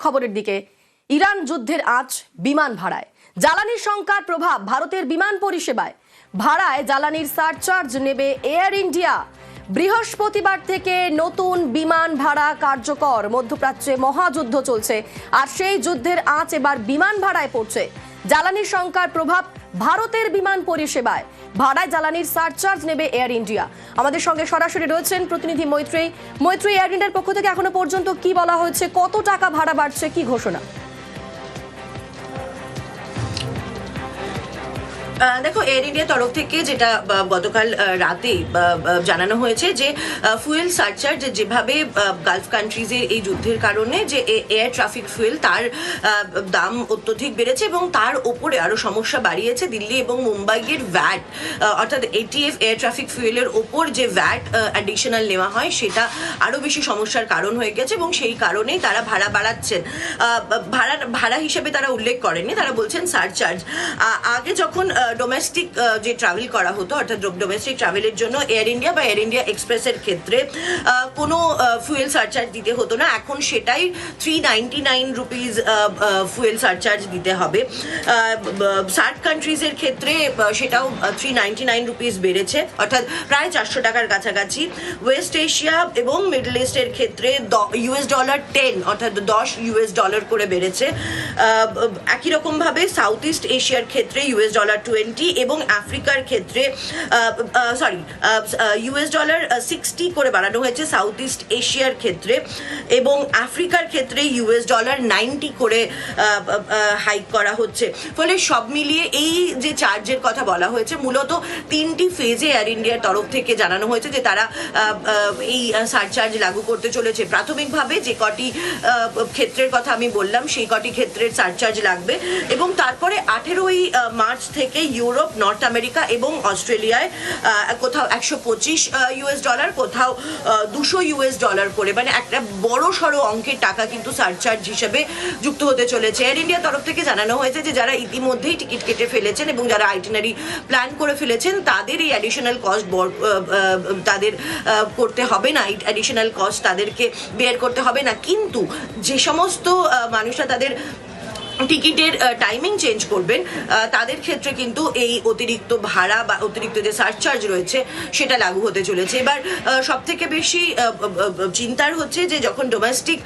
খবরের দিকে ইরান যুদ্ধের আঁচ বিমান ভাড়ায়। জ্বালানির সংকট প্রভাব ভারতের বিমান পরিষেবায়। ভাড়ায় জ্বালানির সারচার্জ নেবে এয়ার ইন্ডিয়া। বৃহস্পতিবার থেকে নতুন বিমান ভাড়া কার্যকর। মধ্যপ্রাচ্যে মহাযুদ্ধ চলছে, আর সেই যুদ্ধের আঁচ এবার বিমান ভাড়ায় পড়ছে। জ্বালানির সংকট প্রভাব ভারতের বিমান পরিষেবায়। ভাড়ায় জ্বালানির সারচার্জ নেবে এয়ার ইন্ডিয়া। আমাদের সঙ্গে সরাসরি রয়েছেন প্রতিনিধি মৈত্রেয়ী। এয়ার ইন্ডিয়ার পক্ষ থেকে এখনো পর্যন্ত কি বলা হয়েছে, কত টাকা ভাড়া বাড়ছে, কি ঘোষণা? দেখো, এয়ার ইন্ডিয়ার তরফ থেকে যেটা গতকাল রাতে জানানো হয়েছে যে ফুয়েল সারচার্জ যেভাবে গালফ কান্ট্রিজের এই যুদ্ধের কারণে যে এয়ার ট্রাফিক ফুয়েল তার দাম অত্যধিক বেড়েছে এবং তার ওপরে আরো সমস্যা বাড়িয়েছে দিল্লি এবং মুম্বাইয়ের ভ্যাট, অর্থাৎ এটিএফ এয়ার ট্রাফিক ফুয়েলের ওপর যে ভ্যাট অ্যাডিশনাল নেওয়া হয় সেটা আরো বেশি সমস্যার কারণ হয়ে গেছে এবং সেই কারণেই তারা ভাড়া বাড়াচ্ছেন। ভাড়া হিসেবে তারা উল্লেখ করেননি, তারা বলছেন সারচার্জ। আগে যখন ডোমেস্টিক যে ট্রাভেল করা হতো, অর্থাৎ ডোমেস্টিক ট্রাভেলের জন্য এয়ার ইন্ডিয়া বা এয়ার ইন্ডিয়া এক্সপ্রেসের ক্ষেত্রে কোনো ফুয়েল সারচার্জ দিতে হতো না। এখন সেটাই 399 রুপিস ফুয়েল সারচার্জ দিতে হবে। সার্ক কান্ট্রিজের ক্ষেত্রে সেটাও 399 রুপিস বেড়েছে, অর্থাৎ প্রায় 400 টাকার কাছাকাছি। ওয়েস্ট এশিয়া এবং মিডল ইস্টের ক্ষেত্রে $10, অর্থাৎ $10 করে বেড়েছে। একই রকম ভাবে সাউথ ইস্ট এশিয়ার ক্ষেত্রে $20 এবং আফ্রিকার ক্ষেত্রে $60 করে বাড়ানো হয়েছে সাউথ ইস্ট এশিয়ার ক্ষেত্রে, এবং আফ্রিকার ক্ষেত্রে $90 করে হাইক করা হচ্ছে। ফলে সব মিলিয়ে এই যে চার্জের কথা বলা হয়েছে, মূলত 3টি ফেজে এয়ার ইন্ডিয়ার তরফ থেকে জানানো হয়েছে যে তারা এই সারচার্জ লাগু করতে চলেছে। প্রাথমিকভাবে যে কটি ক্ষেত্রের কথা আমি বললাম সেই কটি ক্ষেত্রের সারচার্জ লাগবে, এবং তারপরে 18ই মার্চ থেকে ইউরোপ, নর্থ আমেরিকা এবং অস্ট্রেলিয়ায় কোথাও $125, কোথাও $200 করে, মানে একটা বড় সড়ো অঙ্কের টাকা কিন্তু সারচার্জ হিসেবে যুক্ত হতে চলেছে। এয়ার ইন্ডিয়ার তরফ থেকে জানানো হয়েছে যে যারা ইতিমধ্যেই টিকিট কেটে ফেলেছেন এবং যারা আইটিনারি প্ল্যান করে ফেলেছেন তাদের এই অ্যাডিশনাল কস্ট তাদের করতে হবে না, অ্যাডিশনাল কস্ট তাদেরকে বেয়ার করতে হবে না। কিন্তু যে সমস্ত মানুষরা তাদের টিকিটের টাইমিং চেঞ্জ করবেন তাদের ক্ষেত্রে কিন্তু এই অতিরিক্ত ভাড়া বা অতিরিক্ত যে সারচার্জ রয়েছে সেটা লাগু হতে চলেছে। এবার সব থেকে বেশি চিন্তার হচ্ছে যে যখন ডোমেস্টিক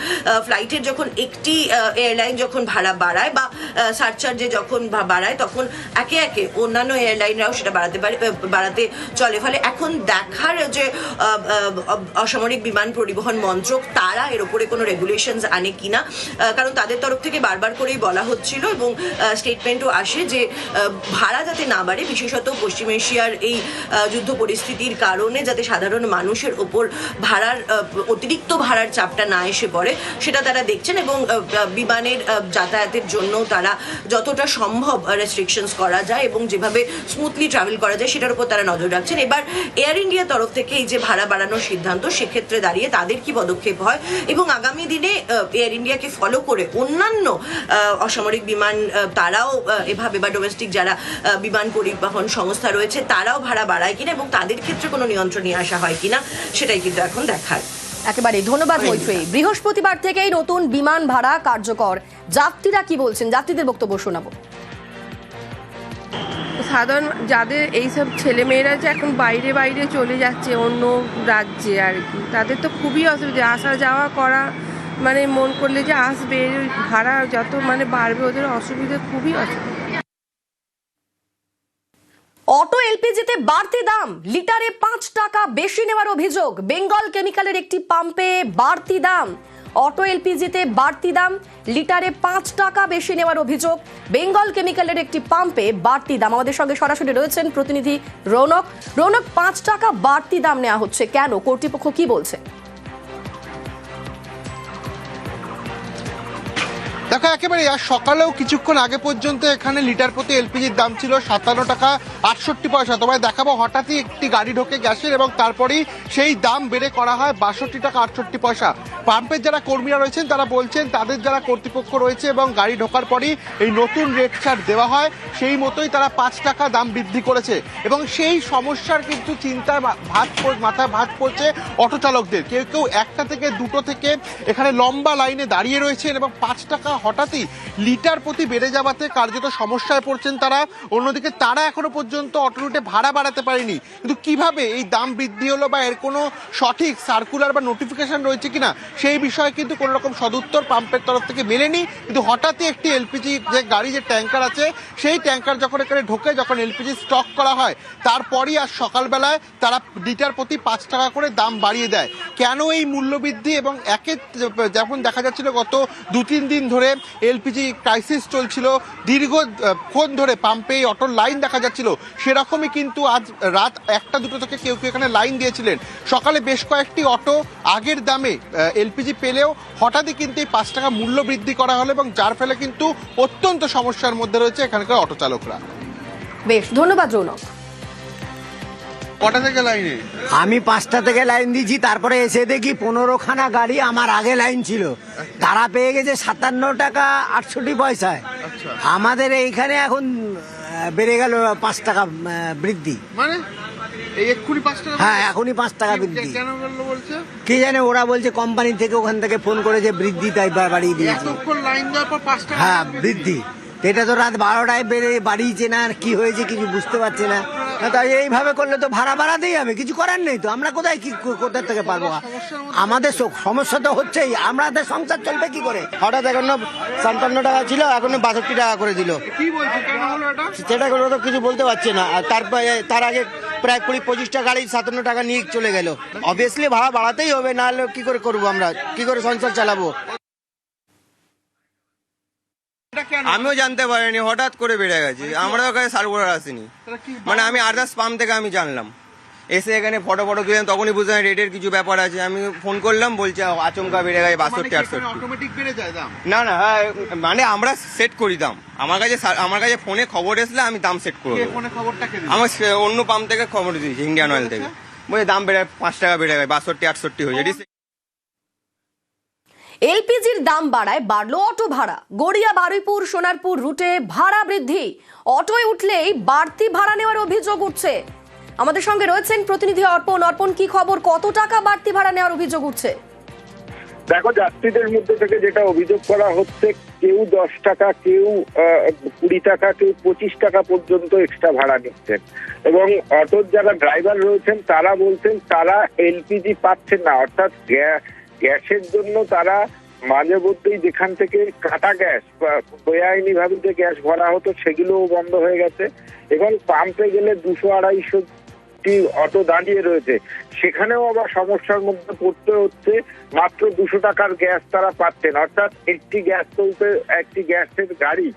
ফ্লাইটের যখন একটি এয়ারলাইন যখন ভাড়া বাড়ায় বা সারচার্জে যখন বাড়ায়, তখন একে একে অন্যান্য এয়ারলাইনরাও সেটা বাড়াতে চলে। ফলে এখন দেখার যে অসামরিক বিমান পরিবহন মন্ত্রক তারা এর উপরে কোনো রেগুলেশনস আনে কিনা, কারণ তাদের তরফ থেকে বারবার করেই বলা হচ্ছিল এবং স্টেটমেন্টও আসে যে ভাড়া যাতে না বাড়ে, বিশেষত পশ্চিম এশিয়ার এই যুদ্ধ পরিস্থিতির কারণে যাতে সাধারণ মানুষের ওপর অতিরিক্ত ভাড়ার চাপটা না এসে পড়ে সেটা তারা দেখছেন, এবং বিমানের যাতায়াতের জন্য তারা যতটা সম্ভব রেস্ট্রিকশনস করা যায় এবং যেভাবে স্মুথলি ট্রাভেল করা যায় সেটার উপর তারা নজর রাখছেন। এবার এয়ার ইন্ডিয়ার তরফ থেকে এই যে ভাড়া বাড়ানোর সিদ্ধান্ত, সেক্ষেত্রে দাঁড়িয়ে তাদের কি পদক্ষেপ হয় এবং আগামী দিনে এয়ার ইন্ডিয়াকে ফলো করে অন্যান্য অসামরিক বিমান তারাও এভাবে বা ডোমেস্টিক যারা বিমান পরিবহন সংস্থা রয়েছে তারাও ভাড়া বাড়ায় কিনা এবং তাদের ক্ষেত্রে কোনো নিয়ন্ত্রণ নিয়ে আসা হয় কিনা, সেটাই কিন্তু এখন দেখার। একেবারে ধন্যবাদ মৈত্রেয়ী। বৃহস্পতিবার থেকেই নতুন বিমান ভাড়া কার্যকর। যাত্রীরা কি বলছেন, যাত্রীদের বক্তব্য শোনাবো। সাধারণ যাদের এইসব ছেলেমেয়েরা যে এখন বাইরে চলে যাচ্ছে অন্য রাজ্যে আর কি, তাদের তো খুবই অসুবিধা, আসা যাওয়া করা, মানে মন করলে যে আসবে, ভাড়া যত মানে বাড়বে ওদের অসুবিধা, খুবই অসুবিধা। অটো এলপিজিতে বাড়তি দাম, লিটারে 5 টাকা বেশি নেওয়ার অভিযোগ। বেঙ্গল কেমিক্যালের একটি পাম্পে বাড়তি দাম। অটো এলপিজিতে বাড়তি দাম, লিটারে 5 টাকা বেশি নেওয়ার অভিযোগ। বেঙ্গল কেমিক্যালের একটি পাম্পে বাড়তি দাম। আমাদের সঙ্গে সরাসরি রয়েছেন প্রতিনিধি রৌনক। 5 টাকা বাড়তি দাম নেওয়া হচ্ছে কেন, কর্তৃপক্ষ কি বলছে? দেখো একেবারে আজ সকালেও কিছুক্ষণ আগে পর্যন্ত এখানে লিটার প্রতি এলপিজির দাম ছিল 57 টাকা 68 পয়সা। তোমায় দেখাবো হঠাৎই একটি গাড়ি ঢোকে গ্যাসের এবং তারপরেই সেই দাম বেড়ে করা হয় 62 টাকা 68 পয়সা। পাম্পের যারা কর্মীরা রয়েছেন তারা বলছেন তাদের যারা কর্তৃপক্ষ রয়েছে এবং গাড়ি ঢোকার পরই এই নতুন রেট চার্ট দেওয়া হয় সেই মতোই তারা 5 টাকা দাম বৃদ্ধি করেছে এবং সেই সমস্যার কিন্তু চিন্তার মাথায় ভাঁজ পড়ছে অটো চালকদের। কেউ কেউ 1টা থেকে 2টো থেকে এখানে লম্বা লাইনে দাঁড়িয়ে রয়েছেন এবং 5 টাকা হঠাৎই লিটার প্রতি বেড়ে যাওয়াতে কার্যত সমস্যায় পড়ছেন তারা। অন্যদিকে তারা এখনো পর্যন্ত অটো রুটে ভাড়া বাড়াতে পারেনি, কিন্তু কিভাবে এই দাম বৃদ্ধি হলো বা এর কোনো সঠিক সার্কুলার বা নোটিফিকেশন রয়েছে কিনা সেই বিষয়ে কিন্তু কোনো রকম সদুত্তর পাম্পের তরফ থেকে মেলেনি। কিন্তু হঠাৎই একটি এলপিজি যে গাড়ি যে ট্যাঙ্কার আছে সেই ট্যাঙ্কার যখন এখানে ঢোকে, যখন এলপিজি স্টক করা হয় তারপরই আজ সকালবেলায় তারা লিটার প্রতি 5 টাকা করে দাম বাড়িয়ে দেয়। কেন এই মূল্যবৃদ্ধি এবং যখন দেখা যাচ্ছিল গত 2-3 দিন ধরে এলপিজি ক্রাইসিস চলছিল, দীর্ঘক্ষণ ধরে পাম্পে অটোর লাইন দেখা যাচ্ছিল, সেরকমই কিন্তু আজ রাত 1টা-2টো থেকে কেউ কেউ এখানে লাইন দিয়েছিলেন। সকালে বেশ কয়েকটি অটো আগের দামে এলপিজি পেলেও হঠাৎই কিন্তু এই 5 টাকা মূল্য বৃদ্ধি করা হলো এবং যার ফলে কিন্তু অত্যন্ত সমস্যার মধ্যে রয়েছে এখানকার অটো চালকরা। বেশ, ধন্যবাদ রৌনক। কটা থেকে লাইনে? আমি 5টা থেকে লাইন দিয়েছি, তারপরে এসে দেখি 15খানা গাড়ি আমার আগে লাইন ছিল, তারা পেয়ে গেছে 57 টাকা 68 পয়সায়। আমাদের এইখানে এখন বেড়ে গেল 5 টাকা বৃদ্ধি। মানে এই এক্ষুনি 5 টাকা? হ্যাঁ, এখনই 5 টাকা বৃদ্ধি। কেন বললো বলছে? কি জানে, ওরা বলছে কোম্পানি থেকে ওখান থেকে ফোন করে যে বৃদ্ধি, তাই বাড়িয়ে দিয়েছে। এতক্ষণ লাইন দেওয়ার পর 5 টাকা? হ্যাঁ, বৃদ্ধি। এটা তো রাত 12টায় বাড়িয়েছে না, আর কি হয়েছে কিছু বুঝতে পারছে না। তাই এইভাবে করলে তো ভাড়া বাড়াতেই হবে, কিছু করার নেই তো। আমরা কোথায় কি কোথা থেকে পারবো? আমাদের সমস্যা তো হচ্ছেই, আমাদের সংসার চলবে কি করে? হঠাৎ এখন 57 টাকা ছিল, এখন 62 টাকা করে দিল। কি বলছে, কেন হলো এটা? সেটা করে তো কিছু বলতে পারছে না। আর তার আগে প্রায় 20-25টা গাড়ি 57 টাকা নিয়ে চলে গেল। অবভিয়াসলি ভাড়া বাড়াতেই হবে, না হলে কি করে করবো আমরা, কি করে সংসার চালাবো? আমিও জানতে পারিনি, হঠাৎ করে বেড়ে গেছে। আমরাও কাছে সার্কুলার আসেনি, মানে আমি আদার্স পাম্প থেকে আমি জানলাম, এসে এখানে ফটো তুললাম, তখনই বুঝলাম রেটের কিছু ব্যাপার আছে। আমি ফোন করলাম, বলছে আচমকা বেড়ে গেছে 62-68। অটোমেটিক বেড়ে যায় দাম? না না, হ্যাঁ, মানে আমরা সেট করি দাম। আমার কাছে ফোনে খবর এসলে আমি দাম সেট করে দেবো। ফোনে খবরটা কে দিল? আমার অন্য পাম্প থেকে খবর দিয়েছি, ইন্ডিয়ান অয়েল থেকে। বলছে দাম বেড়ে 5 টাকা বেড়ে গেছে, 62-68 হয়ে যায়। এলপিজির দাম বাড়ায় বাড়লো অটো ভাড়া। গড়িয়া বারুইপুর সোনারপুর রুটে ভাড়া বৃদ্ধি, অটোয় উঠলেই বাড়তি ভাড়া নেওয়ার অভিযোগ উঠছে। আমাদের সঙ্গে রয়েছেন প্রতিনিধি অর্পণ। অর্পণ, কি খবর, কত টাকা বাড়তি ভাড়া নেওয়ার অভিযোগ উঠছে? দেখো, যাত্রীদের মধ্যে থেকে যেটা অভিযোগ করা হচ্ছে, কেউ 10 টাকা, কেউ 20 টাকা, কেউ 25 টাকা পর্যন্ত এক্সট্রা ভাড়া নিচ্ছেন। এবং অটোর যারা ড্রাইভার রয়েছেন তারা বলছেন তারা এলপিজি পাচ্ছেন না, অর্থাৎ গ্যাসের জন্য তারা মাঝে মধ্যেই যেখান থেকে কাটা গ্যাস বা বেআইনি ভাবে যে গ্যাস ভরা হতো সেগুলোও বন্ধ হয়ে গেছে। এবং পাম্পে গেলে 200-250 অটো দাঁড়িয়ে রয়েছে, সেখানেও আবার সমস্যার মধ্যে পড়তে হচ্ছে। মাত্র 200 টাকার গ্যাস তারা পাচ্ছেন, অর্থাৎ একটি গ্যাসের গাড়ি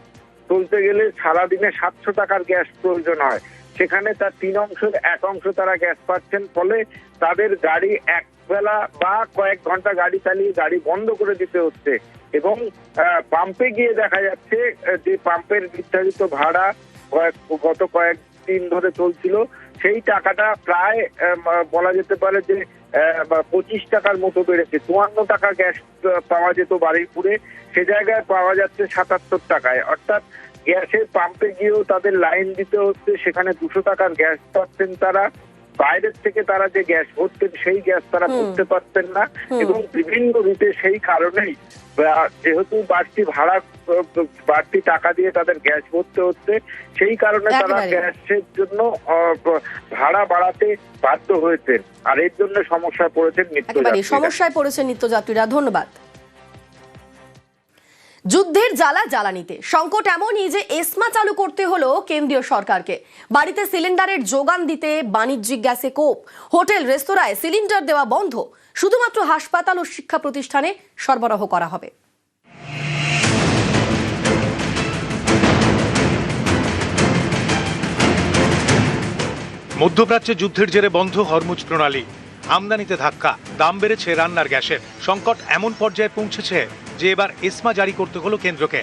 চলতে গেলে সারাদিনে 700 টাকার গ্যাস প্রয়োজন হয়, সেখানে তার 3 অংশের 1 অংশ তারা গ্যাস পাচ্ছেন। ফলে তাদের গাড়ি এক বেলা বা কয়েক ঘন্টা গাড়ি চালিয়ে গাড়ি বন্ধ করে দিতে হচ্ছে। এবং পাম্পে গিয়ে দেখা যাচ্ছে যে পাম্পের নির্ধারিত ভাড়া গত কয়েকদিন ধরে চলছিল, সেই টাকাটা প্রায় বলা যেতে পারে যে 25 টাকার মতো বেড়েছে। 54 টাকা গ্যাস পাওয়া যেত বারুইপুরে, সে জায়গায় পাওয়া যাচ্ছে 77 টাকায়। অর্থাৎ গ্যাসের পাম্পে গিয়েও তাদের লাইন দিতে হচ্ছে, সেখানে 200 টাকার গ্যাস পাচ্ছেন তারা। বাইরের থেকে তারা যে গ্যাস ভরতেন সেই গ্যাস তারা করতে পারতেন না। এবং বিভিন্ন রুটে সেই কারণেই, যেহেতু বাড়তি টাকা দিয়ে তাদের গ্যাস ভরতে হচ্ছে, সেই কারণে তারা গ্যাসের জন্য ভাড়া বাড়াতে বাধ্য হয়েছেন। আর এর জন্য সমস্যায় পড়েছেন নিত্যযাত্রীরা। ধন্যবাদ। যুদ্ধের জ্বালা জ্বালানিতে সংকট এমনই যে এসমা চালু করতে হলো কেন্দ্রীয় সরকারকে। বাড়িতে সিলিন্ডারের যোগান দিতে বাণিজ্যিক গ্যাসে কোপ, হোটেল রেস্তোরাঁয় সিলিন্ডার দেওয়া বন্ধ, শুধুমাত্র হাসপাতাল ও শিক্ষা প্রতিষ্ঠানে সরবরাহ করা হবে। মধ্যপ্রাচ্যে যুদ্ধের জেরে বন্ধ হরমুজ প্রণালী, আমদানিতে ধাক্কা, দাম বেড়েছে রান্নার গ্যাসের। সংকট এমন পর্যায়ে পৌঁছেছে যে এবার এসমা জারি করতে হলো কেন্দ্রকে।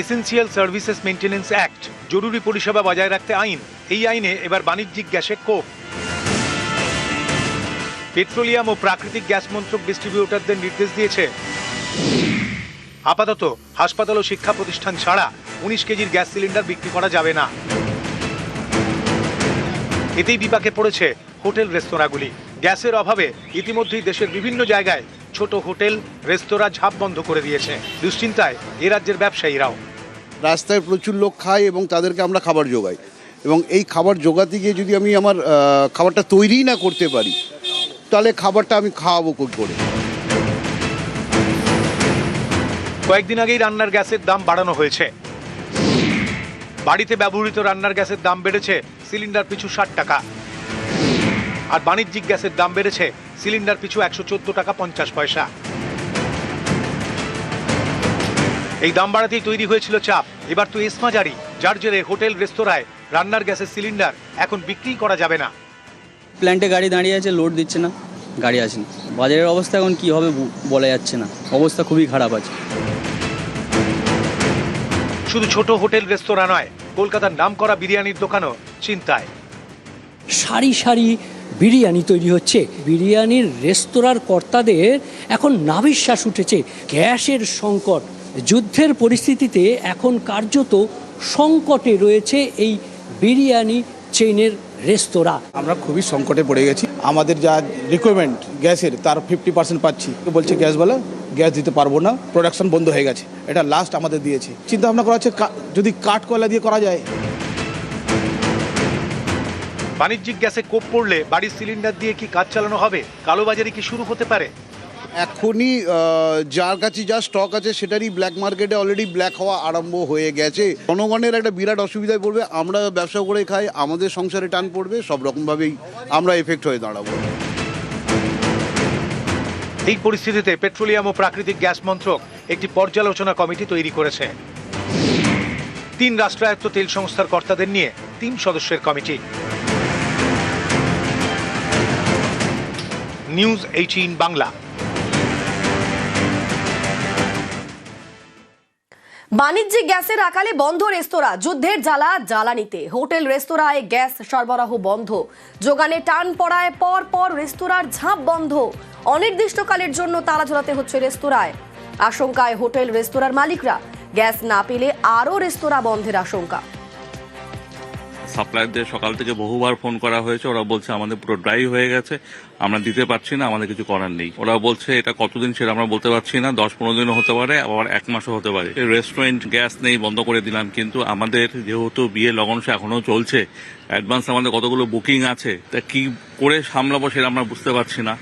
এসেন্সিয়াল সার্ভিসেস মেইনটেনেন্স অ্যাক্ট, জরুরি পরিষেবা বজায় রাখতে আইন, এই আইনে এবার বাণিজ্যিক গ্যাসে কোপ। পেট্রোলিয়াম ও প্রাকৃতিক গ্যাস মন্ত্রক ডিস্ট্রিবিউটরদের নির্দেশ দিয়েছে আপাতত হাসপাতাল ও শিক্ষা প্রতিষ্ঠান ছাড়া 19 কেজির গ্যাস সিলিন্ডার বিক্রি করা যাবে না। এতেই বিপাকে পড়েছে হোটেল রেস্তোরাঁগুলি। গ্যাসের অভাবে ইতিমধ্যেই দেশের বিভিন্ন জায়গায় ছোট হোটেল রেস্তোরাঁ ঝাঁপ বন্ধ করে দিয়েছে। দুশ্চিন্তায় এ রাজ্যের ব্যবসায়ীরাও। রাস্তায় প্রচুর লোক খায় এবং তাদেরকে আমরা খাবার যোগাই, এবং এই খাবার জোগাতে গিয়ে যদি আমি আমার খাবারটা তৈরি না করতে পারি, তাহলে খাবারটা আমি খাওয়াবো কী করে? কয়েকদিন আগেই রান্নার গ্যাসের দাম বাড়ানো হয়েছে। বাড়িতে ব্যবহৃত রান্নার গ্যাসের দাম বেড়েছে সিলিন্ডার পিছু 60 টাকা, আর বাণিজ্যিক গ্যাসের দাম বেড়েছে সিলিন্ডার পিছু 114 টাকা 50 পয়সা। এই দাম বাড়াতেই তৈরি হয়েছিল চাপ। এবার তো এসমা জারি, যার জেরে হোটেল রেস্তোরাঁয় রান্নার গ্যাসের সিলিন্ডার এখন বিক্রি করা যাবে না। প্ল্যান্টে গাড়ি দাঁড়িয়ে আছে, লোড দিচ্ছে না, গাড়ি আসে না। বাজারের অবস্থা এখন কি হবে বলা যাচ্ছে না, অবস্থা খুবই খারাপ আছে। শুধু ছোট হোটেল রেস্তোরাঁ নয়, কলকাতার নামকরা বিরিয়ানির দোকানও চিন্তায়। সারি সারি বিরিয়ানি তৈরি হচ্ছে। বিরিয়ানির রেস্তোরাঁর কর্তাদের এখন নাভিশ্বাস উঠেছে। গ্যাসের সংকট, যুদ্ধের পরিস্থিতিতে এখন কার্যত সংকটে রয়েছে এই বিরিয়ানি চেইনের রেস্তোরাঁ। আমরা খুবই সংকটে পড়ে গেছি। আমাদের যা রিকোয়ারমেন্ট গ্যাসের তার 50% পাচ্ছি, বলছে গ্যাসওয়ালা গ্যাস দিতে পারবো না, প্রোডাকশন বন্ধ হয়ে গেছে। এটা লাস্ট আমাদের দিয়েছে। চিন্তা ভাবনা করা হচ্ছে যদি কাঠ কয়লা দিয়ে করা যায়। বাণিজ্যিক গ্যাসে কোপ পড়লে বাড়ির সিলিন্ডার দিয়ে কি কাজ চালানো হবে? কালোবাজারি কি শুরু হতে পারে? এখনই যার কাছে যা স্টক আছে সেটারই ব্ল্যাক মার্কেটে অলরেডি ব্ল্যাক হওয়া আরম্ভ হয়ে গেছে। জনগণের একটা বিরাট অসুবিধায় পড়বে। আমরা ব্যবসা করে খাই, আমাদের সংসারে টান পড়বে, সব রকমভাবেই আমরা এফেক্ট হয়ে দাঁড়াবো। এই পরিস্থিতিতে পেট্রোলিয়াম ও প্রাকৃতিক গ্যাস মন্ত্রক একটি পর্যালোচনা কমিটি তৈরি করেছে। 3 রাষ্ট্রায়ত্ত তেল সংস্থার কর্তাদের নিয়ে 3 সদস্যের কমিটি। নিউজ 18 বাংলা। বাণিজ্যিক গ্যাসের আকালে বন্ধ রেস্তোরাঁ, যুদ্ধের জ্বালা জ্বালানিতে। হোটেল রেস্তোরাঁয় গ্যাস সরবরাহ বন্ধ, যোগানে টান পড়ায় পর রেস্তোরাঁর ঝাঁপ বন্ধ। অনির্দিষ্টকালের জন্য তালা ঝোলাতে হচ্ছে রেস্তোরাঁয়। আশঙ্কায় হোটেল রেস্তোরাঁর মালিকরা, গ্যাস না পেলে আরও রেস্তোরাঁ বন্ধের আশঙ্কা। সাপ্লায়ারদের সকাল থেকে বহুবার ফোন করা হয়েছে, ওরা বলছে আমাদের পুরো ড্রাই হয়ে গেছে, আমরা দিতে পারছি না, আমাদের কিছু করার নেই। ওরা বলছে এটা কতদিন সেটা আমরা বলতে পারছি না, 10-15 দিনও হতে পারে, আবার 1 মাসও হতে পারে। রেস্টুরেন্ট গ্যাস নেই, বন্ধ করে দিলাম, কিন্তু আমাদের যেহেতু বিয়ে লগনসা এখনো চলছে, অ্যাডভান্স আমাদের কতগুলো বুকিং আছে, তা কি করে সামলাবো সেটা আমরা বুঝতে পারছি না।